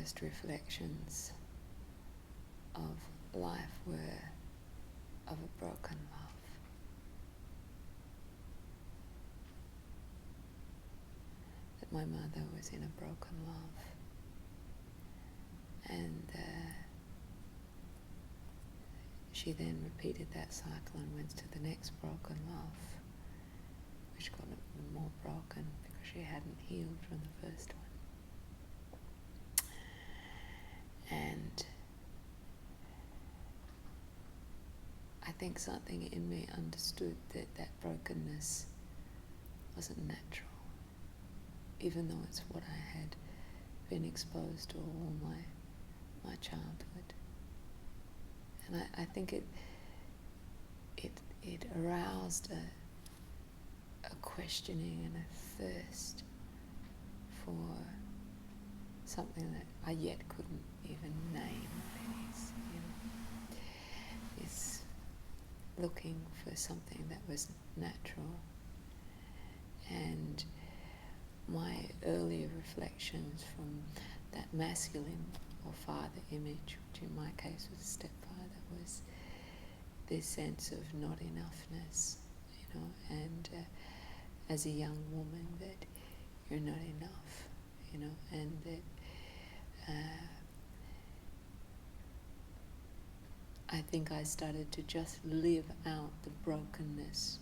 first reflections of life were of a broken love. That my mother was in a broken love. And she then repeated that cycle and went to the next broken love, which got more broken because she hadn't healed from the first one. And I think something in me understood that that brokenness wasn't natural, even though it's what I had been exposed to all my childhood. And I think it aroused a questioning and a thirst for something that I yet couldn't even name what it is. It's looking for something that was natural. And my earlier reflections from that masculine or father image, which in my case was a stepfather, was this sense of not enoughness, and as a young woman that you're not enough, and that I think I started to just live out the brokenness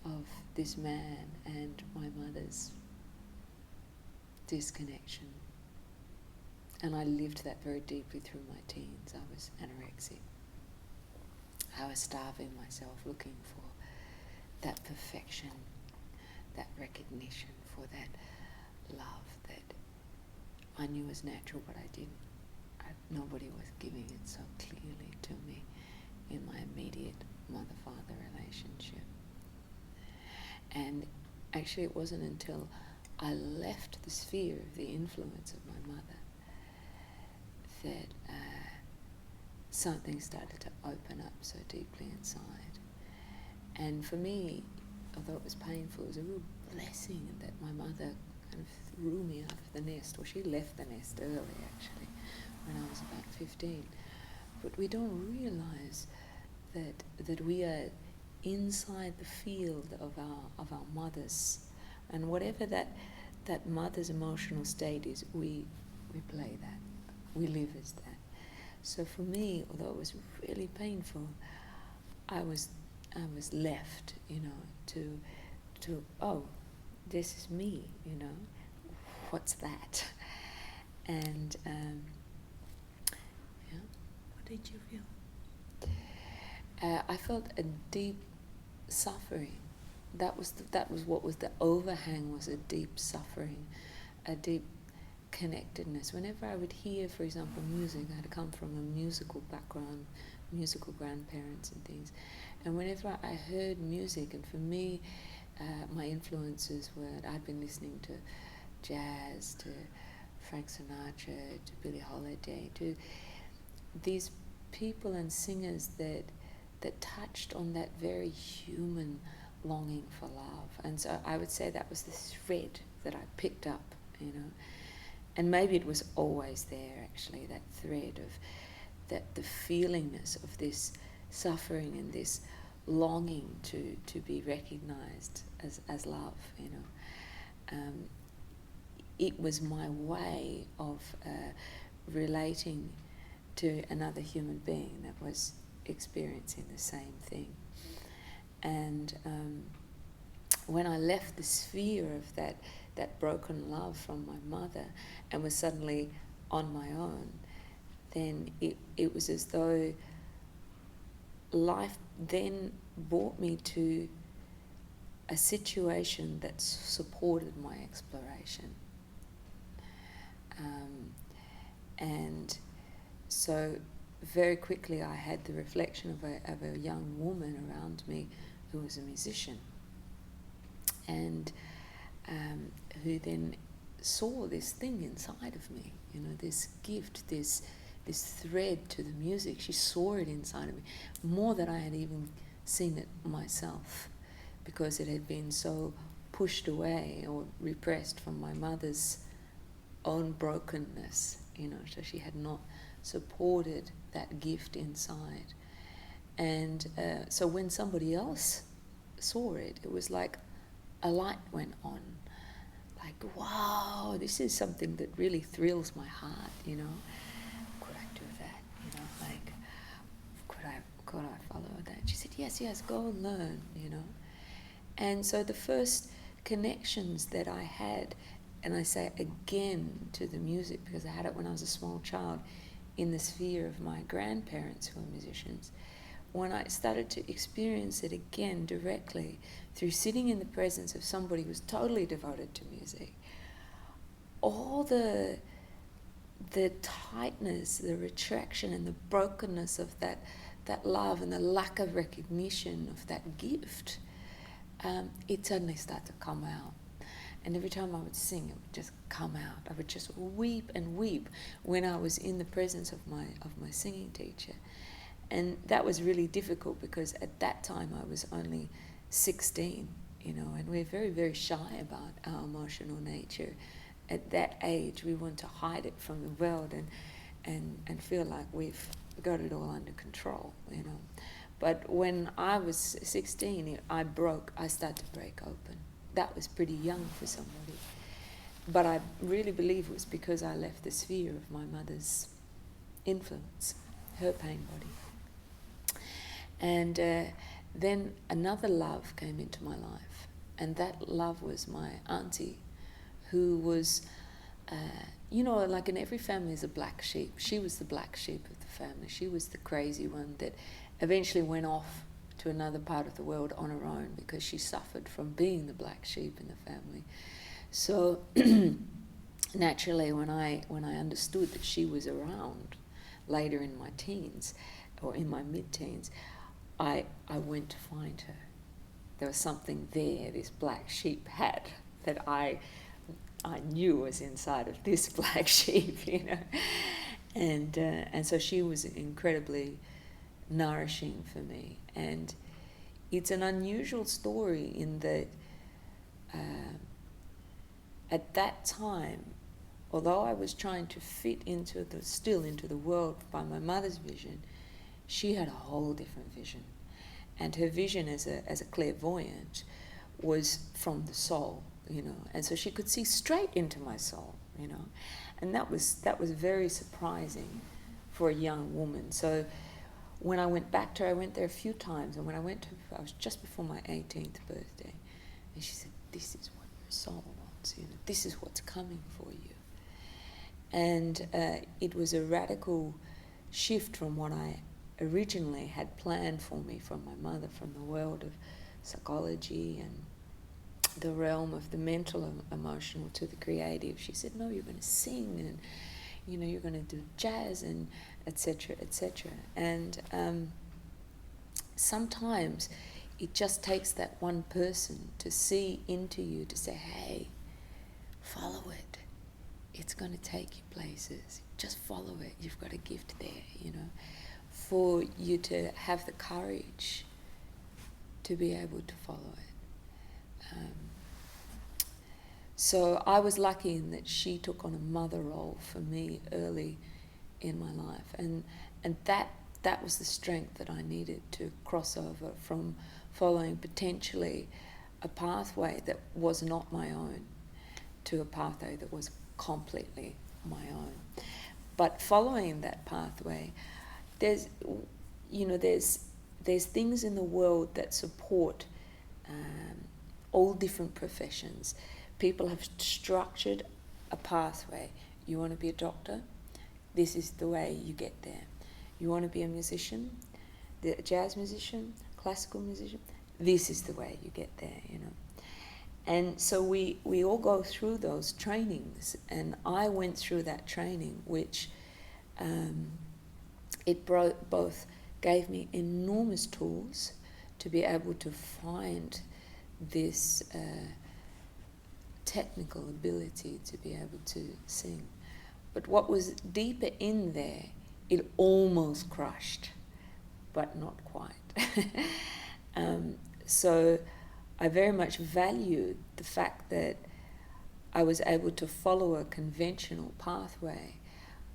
of this man and my mother's disconnection. And I lived that very deeply through my teens. I was anorexic. I was starving myself, looking for that perfection, that recognition, for that love that I knew was natural, but I didn't. Nobody was giving it so clearly to me in my immediate mother-father relationship. And actually it wasn't until I left the sphere of the influence of my mother that something started to open up so deeply inside. And for me, although it was painful, it was a real blessing that my mother kind of threw me out of the nest, or she left the nest early actually, when I was about 15. But we don't realize that we are inside the field of our mothers, and whatever that mother's emotional state is, we play that, we live as that. So for me, although it was really painful, I was left, to oh, this is me, what's that? And what did you feel? I felt a deep suffering. That was what was the overhang, was a deep suffering, a deep connectedness. Whenever I would hear, for example, music, I had come from a musical background, musical grandparents and things, and whenever I heard music, and for me, my influences were, I'd been listening to jazz, to Frank Sinatra, to Billie Holiday, to these people and singers that touched on that very human longing for love. And so I would say that was the thread that I picked up, and maybe it was always there actually, that thread of that, the feelingness of this suffering and this longing to be recognized as love, it was my way of relating to another human being that was experiencing the same thing. And when I left the sphere of that broken love from my mother and was suddenly on my own, then it was as though life then brought me to a situation that supported my exploration. And so very quickly I had the reflection of a young woman around me who was a musician, and who then saw this thing inside of me, this gift, this thread to the music. She saw it inside of me, more than I had even seen it myself, because it had been so pushed away or repressed from my mother's own brokenness, so she had not supported that gift inside. And so when somebody else saw it, it was like a light went on. Like, wow, this is something that really thrills my heart, Could I do that, like, could I follow that? She said, yes, go and learn, And so the first connections that I had, and I say again to the music because I had it when I was a small child in the sphere of my grandparents who are musicians, when I started to experience it again directly through sitting in the presence of somebody who was totally devoted to music, all the tightness, the retraction and the brokenness of that love and the lack of recognition of that gift, it suddenly started to come out. And every time I would sing, it would just come out. I would just weep and weep when I was in the presence of my singing teacher. And that was really difficult because at that time I was only 16, and we're very, very shy about our emotional nature. At that age, we want to hide it from the world and feel like we've got it all under control, But when I was 16, I started to break open. That was pretty young for somebody. But I really believe it was because I left the sphere of my mother's influence, her pain body. And then another love came into my life. And that love was my auntie, who was, like in every family is a black sheep. She was the black sheep of the family. She was the crazy one that eventually went off to another part of the world on her own because she suffered from being the black sheep in the family. So naturally, when I understood that she was around later in my teens or in my mid-teens, I went to find her. There was something there this black sheep had that I knew was inside of this black sheep, and so she was incredibly nourishing for me. And it's an unusual story in that at that time, although I was trying to fit into the world by my mother's vision, she had a whole different vision. And her vision as a clairvoyant was from the soul, and so she could see straight into my soul, and that was very surprising for a young woman. So when I went back to her, I went there a few times, and when I went to her, I was just before my 18th birthday, and she said, this is what your soul wants, this is what's coming for you. And it was a radical shift from what I originally had planned for me from my mother, from the world of psychology and the realm of the mental and emotional to the creative. She said, no, you're going to sing, and you're going to do jazz, and etc., etc. And sometimes it just takes that one person to see into you, to say, hey, follow it. It's going to take you places. Just follow it. You've got a gift there, for you to have the courage to be able to follow it. So I was lucky in that she took on a mother role for me early in my life, and that was the strength that I needed to cross over from following potentially a pathway that was not my own to a pathway that was completely my own. But following that pathway, there's things in the world that support all different professions. People have structured a pathway. You want to be a doctor? This is the way you get there. You want to be a musician, a jazz musician, classical musician? This is the way you get there, And so we all go through those trainings, and I went through that training, which it both gave me enormous tools to be able to find this technical ability to be able to sing. But what was deeper in there, it almost crushed, but not quite. So I very much valued the fact that I was able to follow a conventional pathway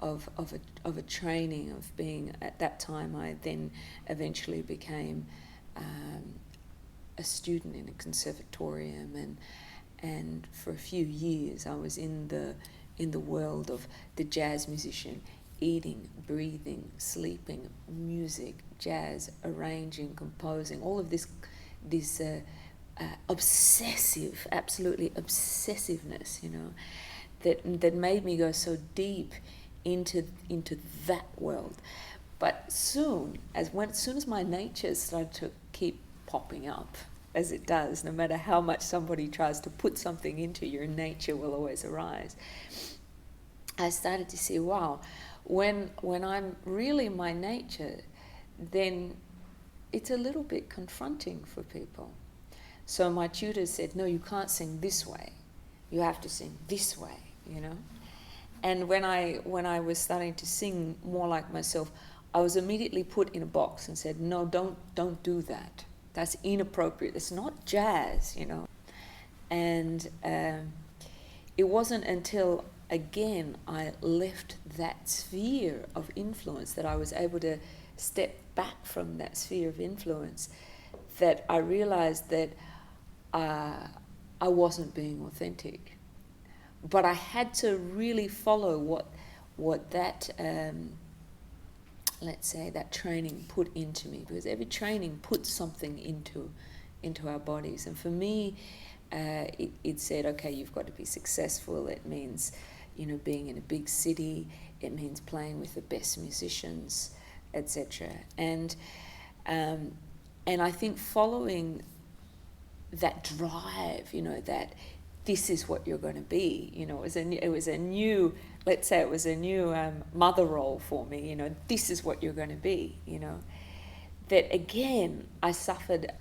of a training of being, at that time I then eventually became a student in a conservatorium, and for a few years I was in the world of the jazz musician, eating, breathing, sleeping, music, jazz, arranging, composing, all of this obsessive, absolutely obsessiveness, that made me go so deep into that world. But soon as my nature started to keep popping up, as it does, no matter how much somebody tries to put something into your nature will always arise, I started to see, wow, when I'm really my nature, then it's a little bit confronting for people. So my tutor said, no, you can't sing this way. You have to sing this way, And when I was starting to sing more like myself, I was immediately put in a box and said, no, don't do that. That's inappropriate. It's not jazz, And it wasn't until, again, I left that sphere of influence, that I was able to step back from that sphere of influence, that I realized that I wasn't being authentic. But I had to really follow what that, let's say, that training put into me, because every training puts something into our bodies. And for me, it said, okay, you've got to be successful. It means, being in a big city. It means playing with the best musicians, etc. And I think following that drive, that this is what you're going to be, it was a new, let's say it was a new mother role for me, this is what you're going to be, that again, I suffered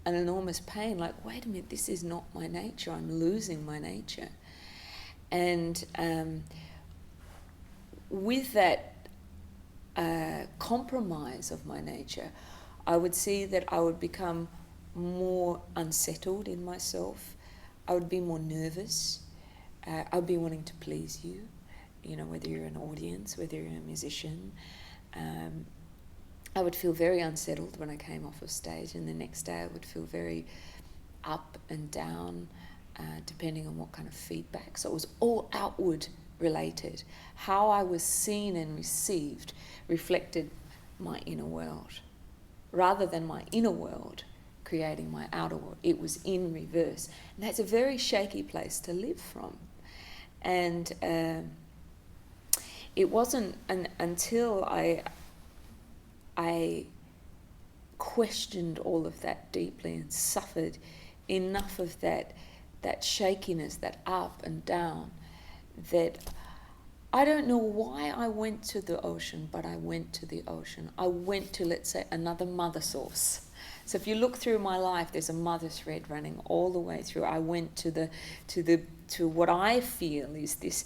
an enormous pain, like, wait a minute, this is not my nature, I'm losing my nature. And with that compromise of my nature, I would see that I would become more unsettled in myself. I would be more nervous. I would be wanting to please you, whether you're an audience, whether you're a musician. I would feel very unsettled when I came off of stage, and the next day I would feel very up and down, depending on what kind of feedback. So it was all outward related. How I was seen and received reflected my inner world, rather than my inner world creating my outer world. It was in reverse. And that's a very shaky place to live from. And it wasn't until I questioned all of that deeply and suffered enough of that shakiness, that up and down, that I don't know why I went to the ocean, but I went to the ocean. I went to, let's say, another mother source. So if you look through my life, there's a mother thread running all the way through. I went to what I feel is this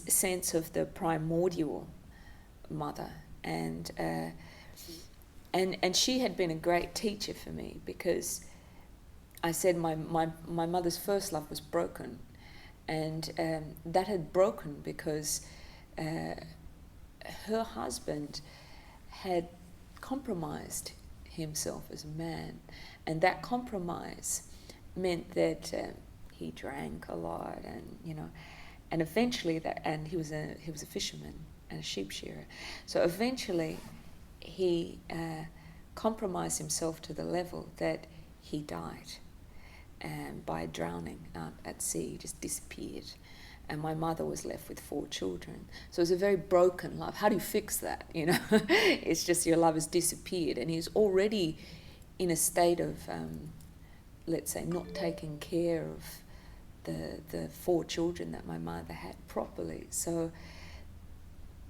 sense of the primordial mother, and she had been a great teacher for me, because I said my mother's first love was broken, and that had broken because her husband had compromised himself as a man, and that compromise meant that he drank a lot, and eventually and he was a fisherman and a sheep shearer. So eventually he compromised himself to the level that he died by drowning at sea. He just disappeared. And my mother was left with 4 children. So it was a very broken love. How do you fix that? It's just your love has disappeared. And he's already in a state of, let's say, not taking care of the 4 children that my mother had properly. So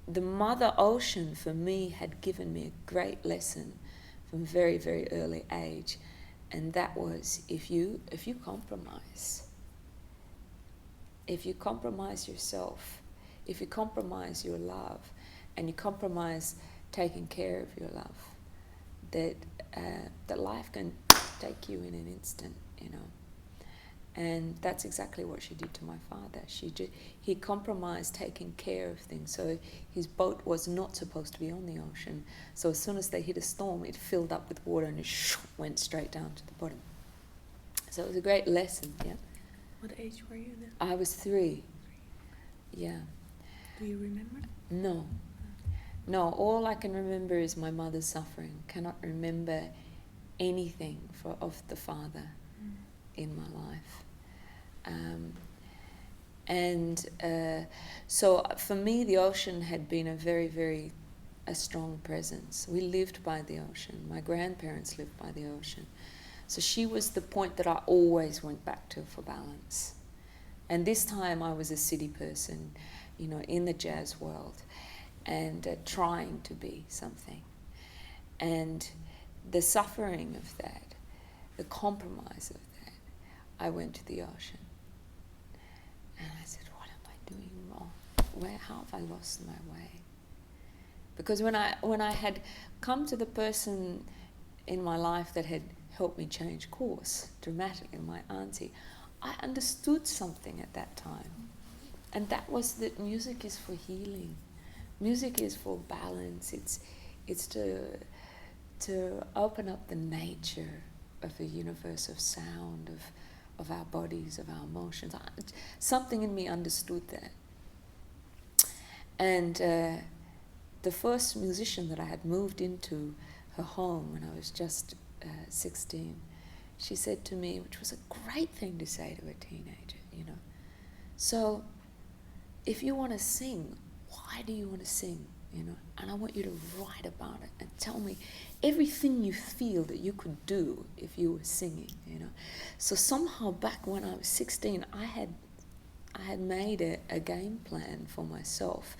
the Mother Ocean for me had given me a great lesson from a very, very early age. And that was, if you compromise, if you compromise yourself, if you compromise your love, and you compromise taking care of your love, that life can take you in an instant, And that's exactly what she did to my father. He compromised taking care of things. So his boat was not supposed to be on the ocean. So as soon as they hit a storm, it filled up with water and it went straight down to the bottom. So it was a great lesson, yeah. What age were you then? I was 3. Yeah. Do you remember? No. No, all I can remember is my mother's suffering. Cannot remember anything of the father in my life. So for me, the ocean had been a very, very strong presence. We lived by the ocean. My grandparents lived by the ocean. So she was the point that I always went back to for balance. And this time I was a city person, in the jazz world, and trying to be something. And the suffering of that, the compromise of that, I went to the ocean. And I said, what am I doing wrong? How have I lost my way? Because when I had come to the person in my life that had helped me change course dramatically, my auntie, I understood something at that time. And that was that music is for healing. Music is for balance. It's to open up the nature of the universe of sound, of our bodies, of our emotions. Something in me understood that. And the first musician that I had moved into her home when I was just 16, she said to me, which was a great thing to say to a teenager, so if you want to sing, why do you want to sing? And I want you to write about it and tell me everything you feel that you could do if you were singing, So somehow back when I was 16, I had made a game plan for myself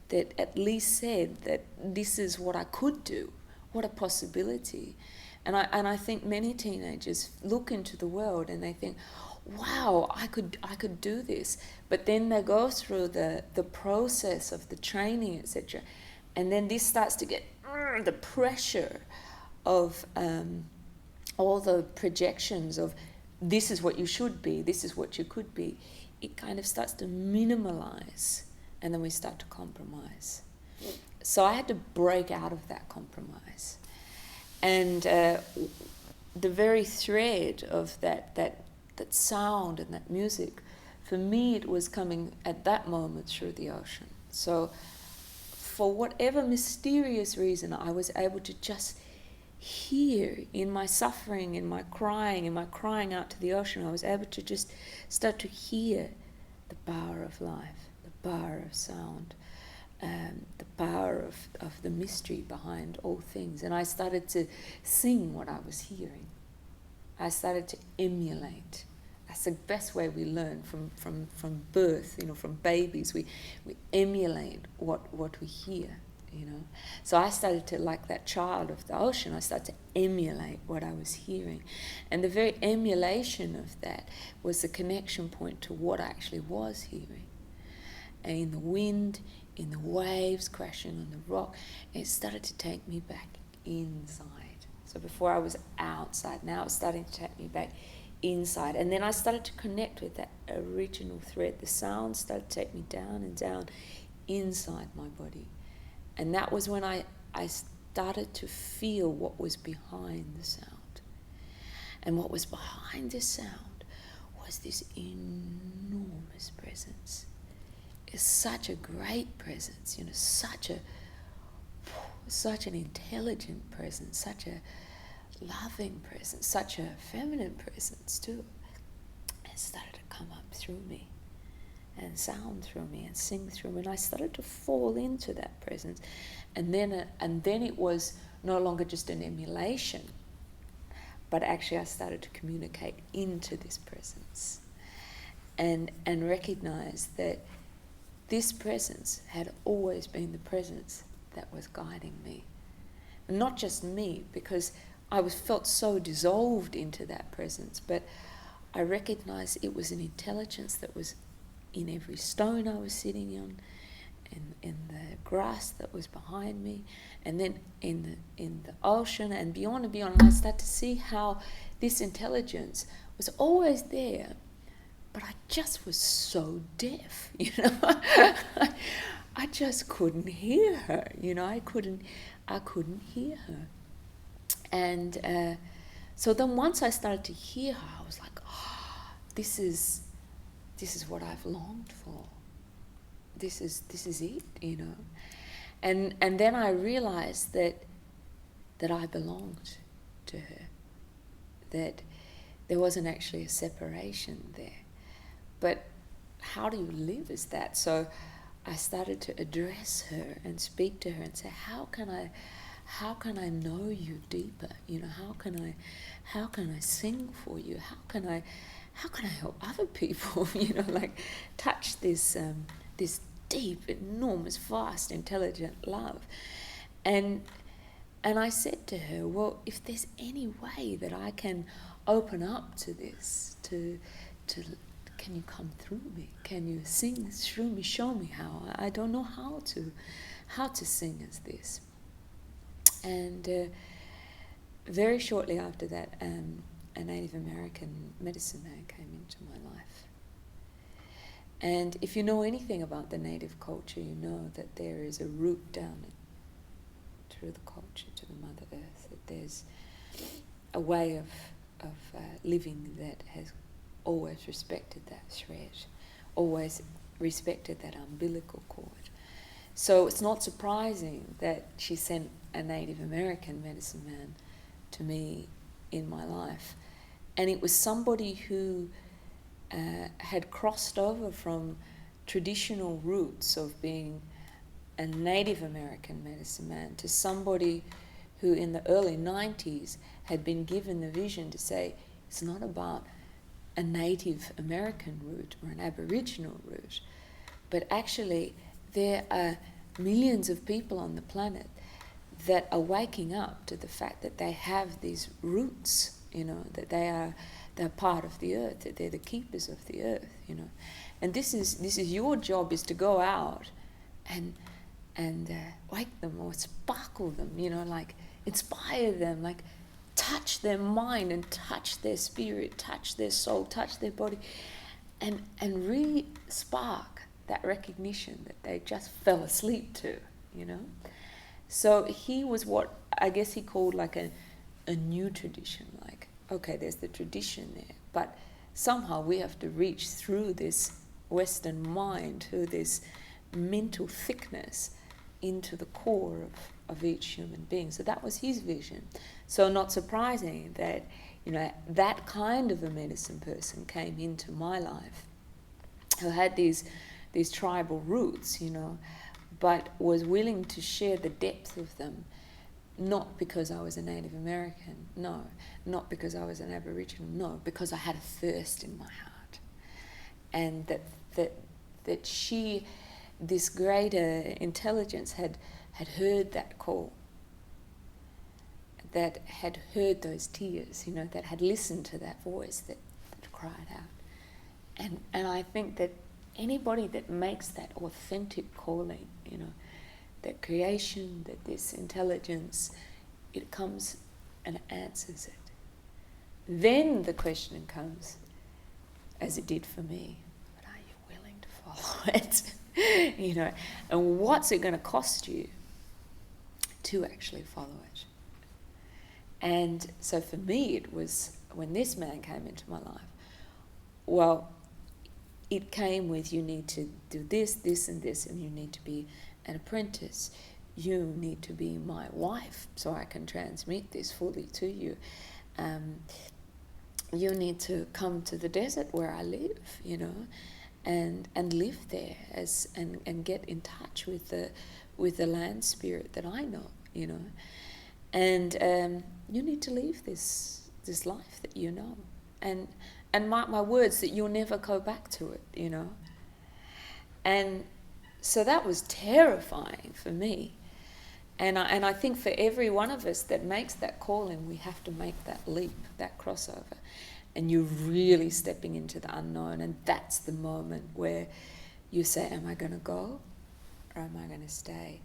that at least said that this is what I could do, what a possibility. And I think many teenagers look into the world and they think, wow, I could do this. But then they go through the process of the training, etc. And then this starts to get the pressure of all the projections of this is what you should be, this is what you could be. It kind of starts to minimalize, and then we start to compromise. So I had to break out of that compromise. And the very thread of that sound and that music, for me it was coming at that moment through the ocean. So for whatever mysterious reason, I was able to just hear in my suffering, in my crying out to the ocean, I was able to just start to hear the power of life, the power of sound, the power of the mystery behind all things. And I started to sing what I was hearing. I started to emulate. That's the best way we learn from birth, from babies. We emulate what we hear, So I started to, like that child of the ocean, I started to emulate what I was hearing. And the very emulation of that was the connection point to what I actually was hearing. And in the wind, in the waves crashing on the rock, it started to take me back inside. So before I was outside, now it's starting to take me back inside. And then I started to connect with that original thread. The sound started to take me down and down inside my body. And that was when I started to feel what was behind the sound. And what was behind the sound was this enormous presence. It's such a great presence, such an intelligent presence, such a loving presence, such a feminine presence too. It started to come up through me and sound through me and sing through me, and I started to fall into that presence. And then it was no longer just an emulation, but actually I started to communicate into this presence and recognize that this presence had always been the presence that was guiding me. And not just me, because I felt so dissolved into that presence, but I recognized it was an intelligence that was in every stone I was sitting on, in the grass that was behind me, and then in the ocean and beyond and beyond. And I started to see how this intelligence was always there, but I just was so deaf, I just couldn't hear her, I couldn't hear her. And so then once I started to hear her, I was like, oh, this is what I've longed for. This is it, And then I realized that I belonged to her, that there wasn't actually a separation there. But how do you live as that? So I started to address her and speak to her and say, how can I know you deeper? How can I sing for you? How can I help other people? Touch this deep, enormous, vast, intelligent love. And I said to her, well, if there's any way that I can open up to this, to can you come through me? Can you sing through me? Show me how. I don't know how to sing as this. And very shortly after that, a Native American medicine man came into my life. And if you know anything about the Native culture, you know that there is a root down through the culture to the Mother Earth, that there's a way of living that has always respected that thread, always respected that umbilical cord. So it's not surprising that she sent a Native American medicine man to me in my life. And it was somebody who had crossed over from traditional roots of being a Native American medicine man to somebody who in the early 90s had been given the vision to say, it's not about a Native American root or an Aboriginal root, but actually there are millions of people on the planet that are waking up to the fact that they have these roots, that they're part of the earth, that they're the keepers of the earth, And this is your job, is to go out and wake them or sparkle them, inspire them, touch their mind and touch their spirit, touch their soul, touch their body, and re-spark that recognition that they just fell asleep to, So he was what I guess he called a new tradition, okay, there's the tradition there, but somehow we have to reach through this Western mind, through this mental thickness, into the core of each human being. So that was his vision. So not surprising that, that kind of a medicine person came into my life, who had these tribal roots, but was willing to share the depth of them, not because I was a Native American, no, not because I was an Aboriginal, no, because I had a thirst in my heart. And that she, this greater intelligence, had heard that call, that had heard those tears, that had listened to that voice that cried out. And I think that anybody that makes that authentic calling, that creation, that this intelligence, it comes and answers it. Then the question comes, as it did for me, but are you willing to follow it? And what's it going to cost you to actually follow it? And so for me, it was, when this man came into my life, well, it came with, you need to do this, this, and this, and you need to be an apprentice. You need to be my wife so I can transmit this fully to you. You need to come to the desert where I live, and live there and get in touch with the land spirit that I know, And you need to leave this life that you know. And mark my words that you'll never go back to it, And so that was terrifying for me. And I think for every one of us that makes that calling, we have to make that leap, that crossover. And you're really stepping into the unknown. And that's the moment where you say, am I going to go or am I going to stay?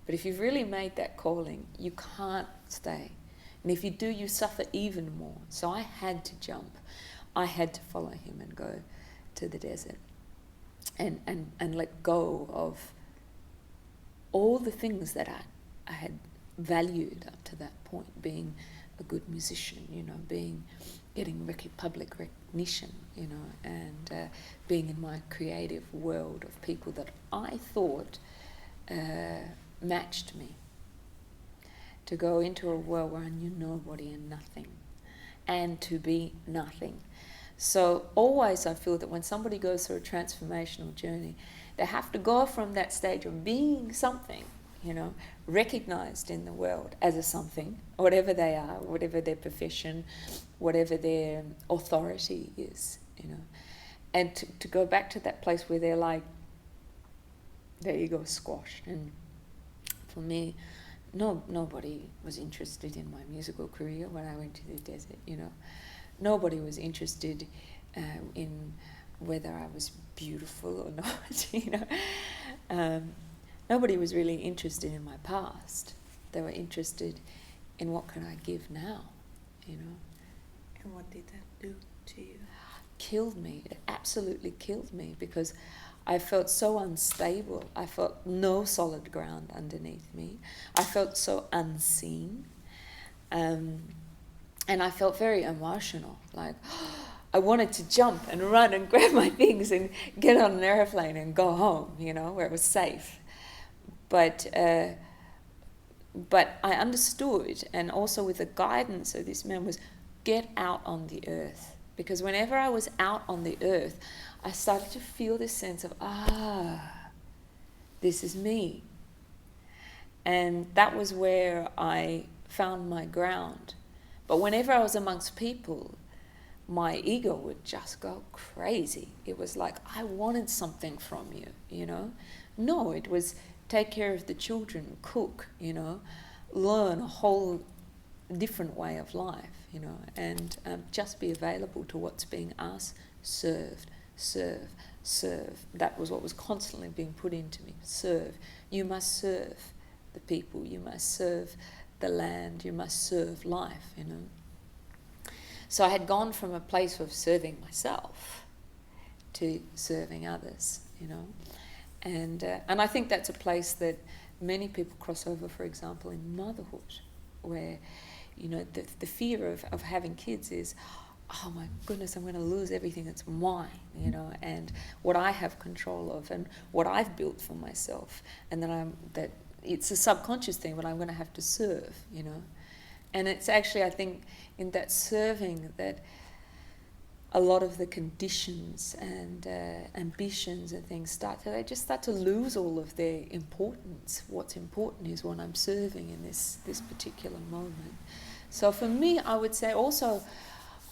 But if you've really made that calling, you can't stay. And if you do, you suffer even more. So I had to jump. I had to follow him and go to the desert, and let go of all the things that I had valued up to that point, being a good musician, getting public recognition, and being in my creative world of people that I thought matched me. To go into a world where I knew nobody and nothing, and to be nothing. So always I feel that when somebody goes through a transformational journey, they have to go from that stage of being something, recognized in the world as a something, whatever they are, whatever their profession, whatever their authority is, and to go back to that place where they're like, their ego squashed. And for me, nobody was interested in my musical career when I went to the desert, Nobody was interested in whether I was beautiful or not, Nobody was really interested in my past. They were interested in what can I give now, And what did that do to you? Killed me. It absolutely killed me, because I felt so unstable. I felt no solid ground underneath me. I felt so unseen. And I felt very emotional. Like, I wanted to jump and run and grab my things and get on an airplane and go home, where it was safe. But I understood, and also with the guidance of this man, was get out on the earth. Because whenever I was out on the earth, I started to feel this sense of, this is me. And that was where I found my ground. But whenever I was amongst people, my ego would just go crazy. It was like, I wanted something from you, No, it was take care of the children, cook, learn a whole different way of life, and just be available to what's being asked, serve. That was what was constantly being put into me. Serve. You must serve the people. You must serve the land. You must serve life, So I had gone from a place of serving myself to serving others, And I think that's a place that many people cross over, for example, in motherhood, where, the fear of having kids is, oh my goodness, I'm going to lose everything that's mine, and what I have control of and what I've built for myself. And that it's a subconscious thing, but I'm going to have to serve, And it's actually, I think, in that serving that a lot of the conditions and ambitions and things they just start to lose all of their importance. What's important is what I'm serving in this particular moment. So for me, I would say also,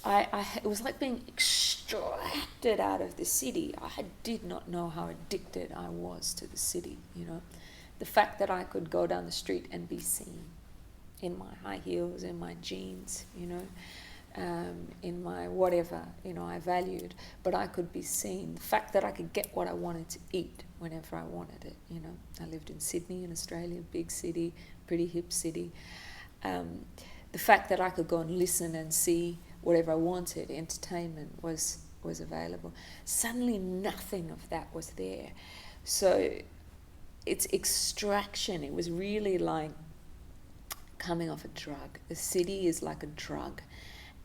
it was like being extracted out of the city. I did not know how addicted I was to the city, The fact that I could go down the street and be seen in my high heels, in my jeans, in my whatever, I valued, but I could be seen. The fact that I could get what I wanted to eat whenever I wanted it, I lived in Sydney in Australia, big city, pretty hip city. The fact that I could go and listen and see whatever I wanted, entertainment was available. Suddenly nothing of that was there. So it's extraction. It was really like coming off a drug. The city is like a drug.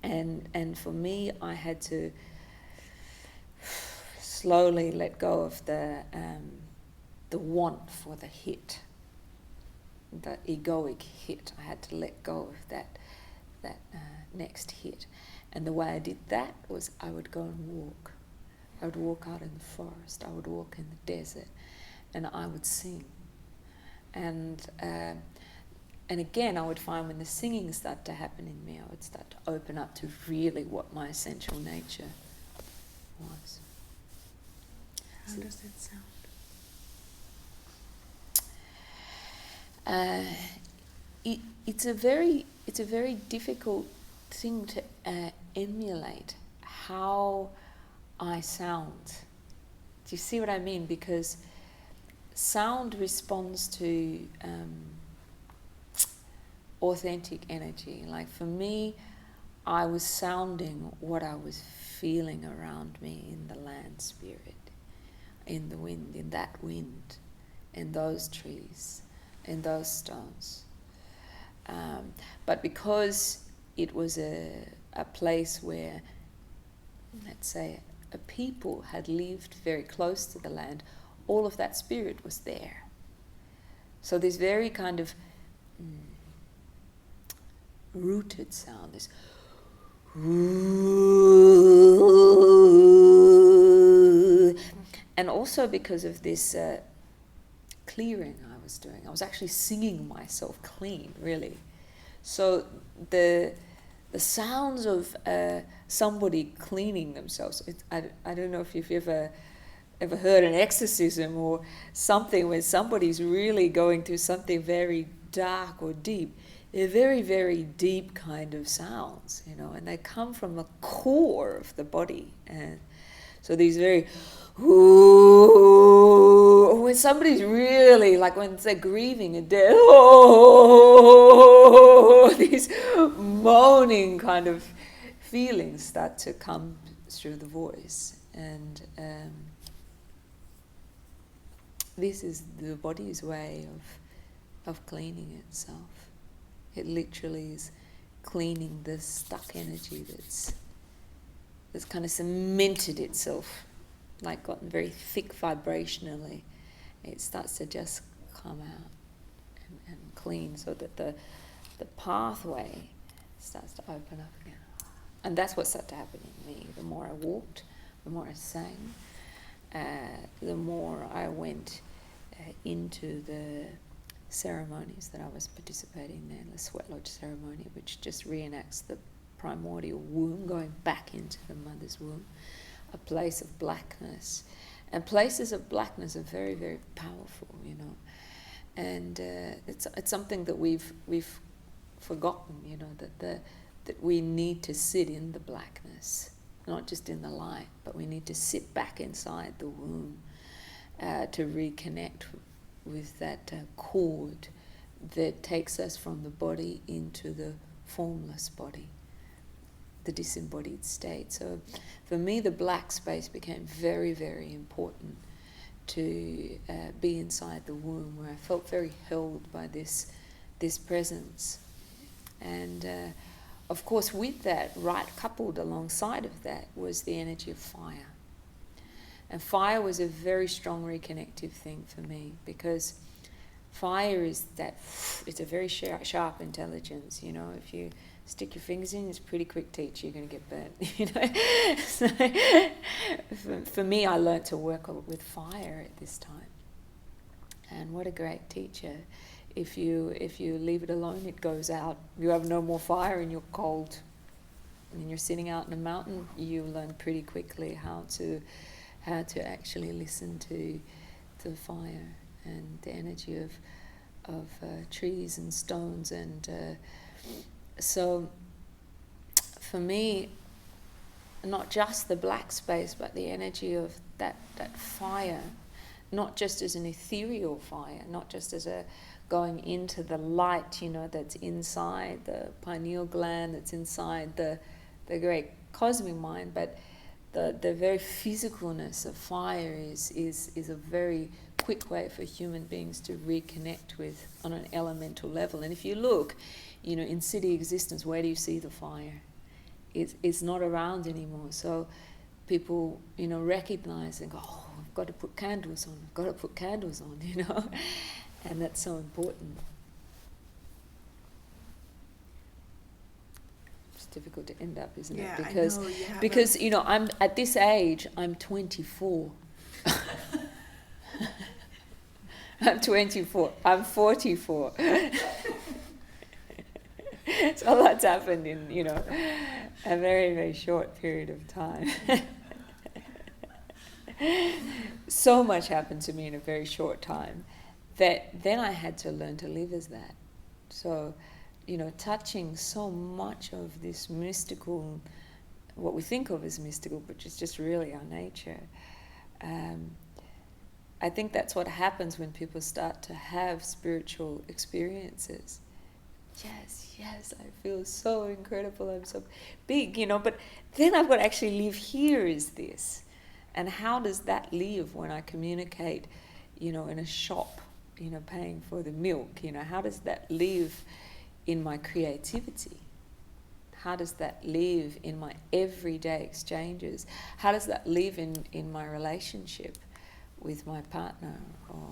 And for me, I had to slowly let go of the want for the hit, the egoic hit. I had to let go of that next hit. And the way I did that was I would go and walk. I would walk out in the forest. I would walk in the desert, and I would sing. And again, I would find when the singing started to happen in me, I would start to open up to really what my essential nature was. How does that sound? It's a very difficult thing to emulate how I sound. Do you see what I mean? Because sound responds to authentic energy. Like for me, I was sounding what I was feeling around me in the land spirit, in the wind, in that wind, in those trees, in those stones. But because it was a place where, let's say, a people had lived very close to the land, all of that spirit was there. So this very kind of rooted sound, this and also because of this clearing I was doing. I was actually singing myself clean, really. So the sounds of somebody cleaning themselves, I don't know if you've ever heard an exorcism or something where somebody's really going through something very dark or deep. They're very, very deep kind of sounds, you know, and they come from the core of the body. And so these very, when somebody's really, like when they're grieving a death, these moaning kind of feelings start to come through the voice. And this is the body's way of cleaning itself. It literally is cleaning the stuck energy that's kind of cemented itself, like gotten very thick vibrationally. It starts to just come out and clean, so that the pathway starts to open up again. And that's what started to happen in me. The more I walked, the more I sang, the more I went into the ceremonies that I was participating in, the sweat lodge ceremony, which just reenacts the primordial womb, going back into the mother's womb, a place of blackness. And places of blackness are very, very powerful, you know. And it's something that we've forgotten, you know, that we need to sit in the blackness, not just in the light, but we need to sit back inside the womb to reconnect with that cord that takes us from the body into the formless body, the disembodied state. So for me, the black space became very, very important to be inside the womb, where I felt very held by this presence. And of course, with that, right coupled alongside of that, was the energy of fire. And fire was a very strong reconnective thing for me, because fire is it's a very sharp intelligence, you know. If you stick your fingers in, it's a pretty quick teach, you're going to get burnt, you know. So for me, I learnt to work with fire at this time. And what a great teacher. If you leave it alone, it goes out. You have no more fire and you're cold. When you're sitting out in a mountain, you learn pretty quickly how to actually listen to the fire and the energy of trees and stones. And so for me, not just the black space, but the energy of that fire, not just as an ethereal fire, not just as a going into the light, you know, that's inside the pineal gland, that's inside the great cosmic mind, but the very physicalness of fire is a very quick way for human beings to reconnect with on an elemental level. And if you look, you know, in city existence, where do you see the fire? It's not around anymore. So people, you know, recognize and go, oh, I've got to put candles on, I've got to put candles on, you know. And that's so important. It's difficult to end up, isn't it? Because, because you know, I'm at this age, I'm 24. I'm 24. I'm 44. So a lot's happened in, you know, a very, very short period of time. So much happened to me in a very short time that then I had to learn to live as that. So, you know, touching so much of this mystical, what we think of as mystical, which is just really our nature. I think that's what happens when people start to have spiritual experiences. yes, I feel so incredible, I'm so big, but then I've got to actually live here is this. And how does that live when I communicate, in a shop, paying for the milk, how does that live in my creativity? How does that live in my everyday exchanges? How does that live in my relationship with my partner? Or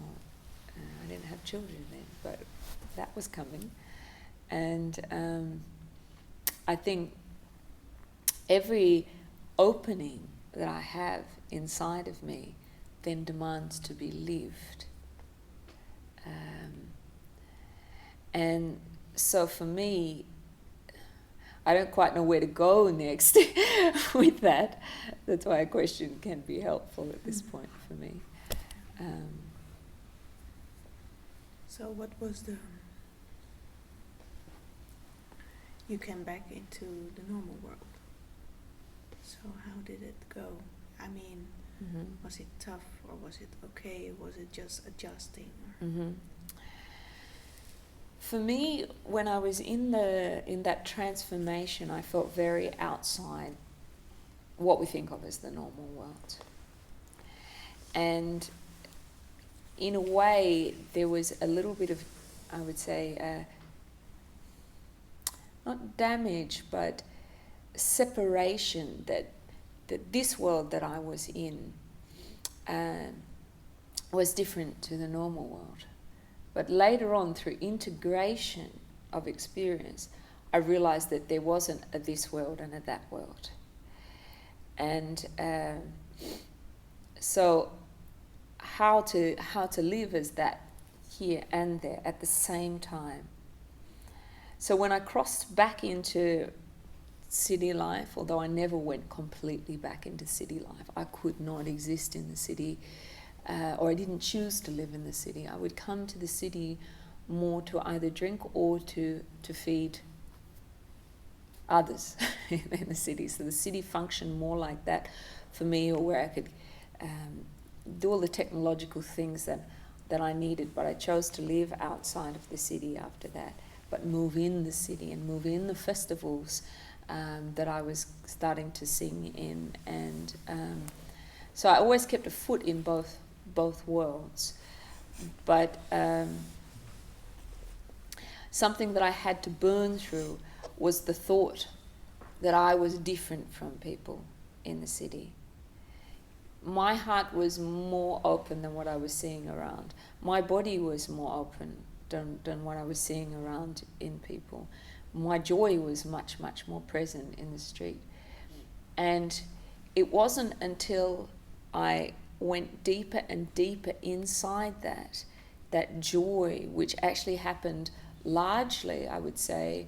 I didn't have children then, but that was coming. And I think every opening that I have inside of me then demands to be lived. And so for me, I don't quite know where to go next with that. That's why a question can be helpful at this point for me. So what was you came back into the normal world. So how did it go? I mean, was it tough or was it okay? Was it just adjusting? For me, when I was in that transformation, I felt very outside what we think of as the normal world. And in a way, there was a little bit of, I would say, not damage, but separation that this world that I was in was different to the normal world. But later on, through integration of experience, I realized that there wasn't a this world and a that world. And so how to live as that here and there at the same time. So when I crossed back into city life, although I never went completely back into city life, I could not exist in the city, or I didn't choose to live in the city. I would come to the city more to either drink or to feed others in the city. So the city functioned more like that for me, or where I could do all the technological things that I needed, but I chose to live outside of the city after that, but move in the city and move in the festivals that I was starting to sing in. And so I always kept a foot in both worlds. But something that I had to burn through was the thought that I was different from people in the city. My heart was more open than what I was seeing around. My body was more open than what I was seeing around in people. My joy was much, much more present in the street. And it wasn't until I went deeper and deeper inside that joy, which actually happened largely, I would say,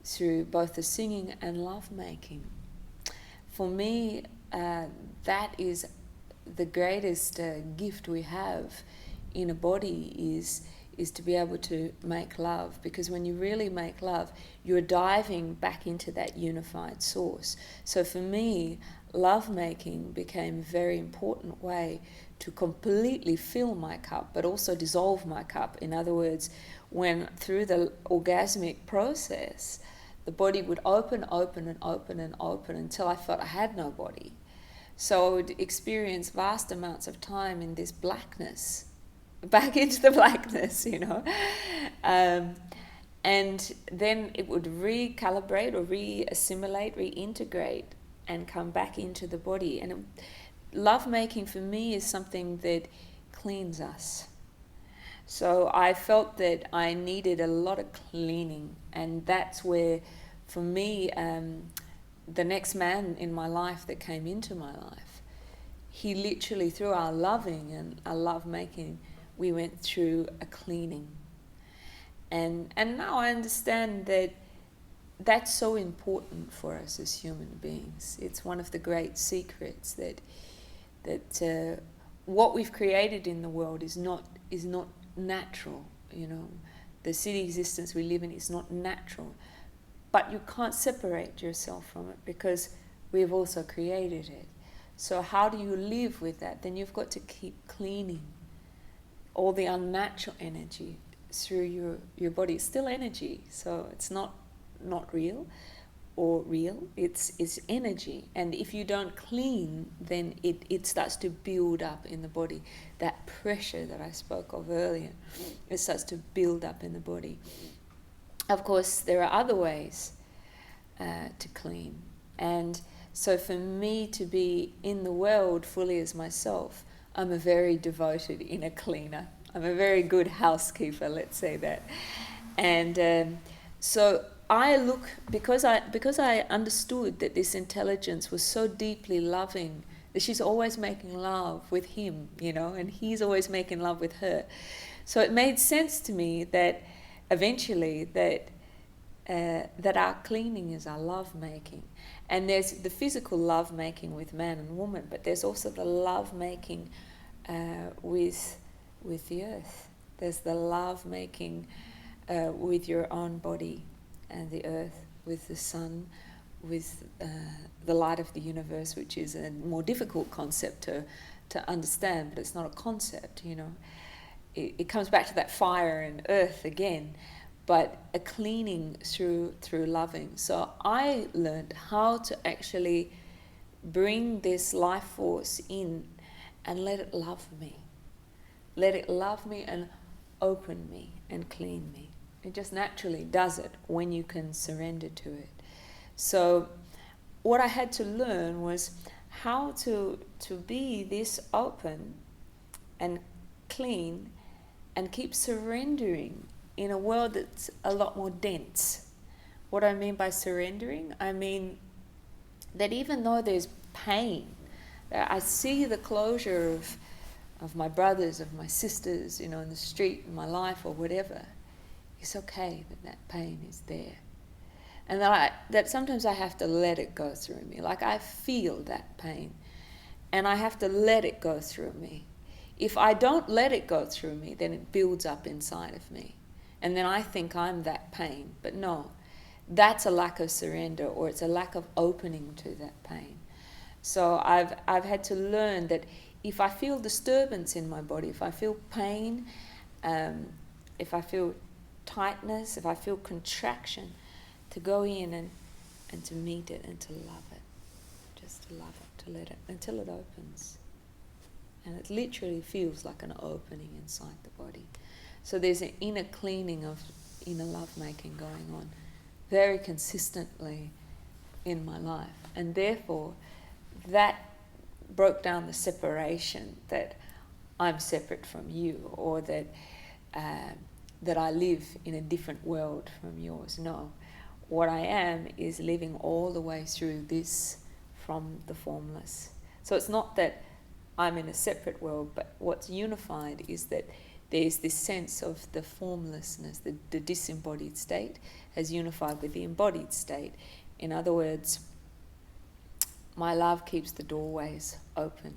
through both the singing and lovemaking. For me, that is the greatest gift we have in a body is to be able to make love, because when you really make love, you're diving back into that unified source. So for me, lovemaking became a very important way to completely fill my cup, but also dissolve my cup. In other words, when through the orgasmic process, the body would open until I felt I had no body. So I would experience vast amounts of time in this blackness, back into the blackness, and then it would recalibrate or re-assimilate, reintegrate, and come back into the body. And lovemaking for me is something that cleans us. So I felt that I needed a lot of cleaning, and that's where, for me, the next man in my life that came into my life, he literally, through our loving and our lovemaking, we went through a cleaning. And now I understand that that's so important for us as human beings. It's one of the great secrets that what we've created in the world is not natural. The city existence we live in is not natural, but you can't separate yourself from it because we've also created it. So how do you live with that? Then you've got to keep cleaning all the unnatural energy through your body. It's still energy, so it's not real or real. It's energy, and if you don't clean, then it starts to build up in the body. That pressure that I spoke of earlier, it starts to build up in the body. Of course, there are other ways to clean, and so for me to be in the world fully as myself, I'm a very devoted inner cleaner. I'm a very good housekeeper, let's say that. And so I look, because I understood that this intelligence was so deeply loving, that she's always making love with him, and he's always making love with her. So it made sense to me that eventually that our cleaning is our love making. And there's the physical love making with man and woman, but there's also the love making with the earth. There's the love making with your own body and the earth, with the sun, with the light of the universe, which is a more difficult concept to understand, but it's not a concept, It comes back to that fire and earth again, but a cleaning through loving. So I learned how to actually bring this life force in and let it love me. Let it love me and open me and clean me. It just naturally does it when you can surrender to it. So what I had to learn was how to be this open and clean and keep surrendering in a world that's a lot more dense. What I mean by surrendering, I mean that even though there's pain, I see the closure of my brothers, of my sisters, in the street, in my life or whatever, it's okay that pain is there. And that sometimes I have to let it go through me. Like I feel that pain and I have to let it go through me. If I don't let it go through me, then it builds up inside of me. And then I think I'm that pain. But no, that's a lack of surrender, or it's a lack of opening to that pain. So I've had to learn that if I feel disturbance in my body, if I feel pain, if I feel tightness, if I feel contraction, to go in and to meet it and to love it. Just to love it, to let it, until it opens. And it literally feels like an opening inside the body. So there's an inner cleaning of inner lovemaking going on very consistently in my life. And therefore, that broke down the separation that I'm separate from you, or that I live in a different world from yours. No. What I am is living all the way through this from the formless. So it's not that I'm in a separate world, but what's unified is that there's this sense of the formlessness, the disembodied state has unified with the embodied state. In other words, my love keeps the doorways open.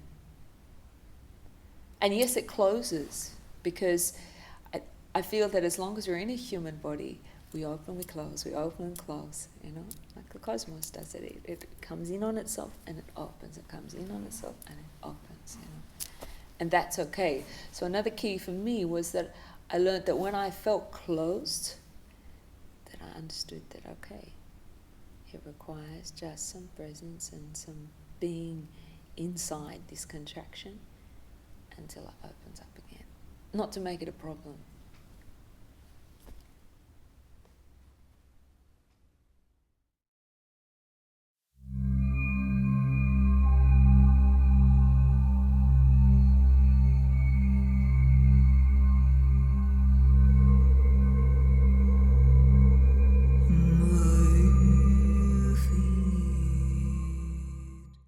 And yes, it closes, because I feel that as long as we're in a human body, we open, we close, we open and close, like the cosmos does it. It comes in on itself and it opens. It comes in on itself and it opens, And that's okay. So another key for me was that I learned that when I felt closed, that I understood that, okay, it requires just some presence and some being inside this contraction until it opens up again. Not to make it a problem.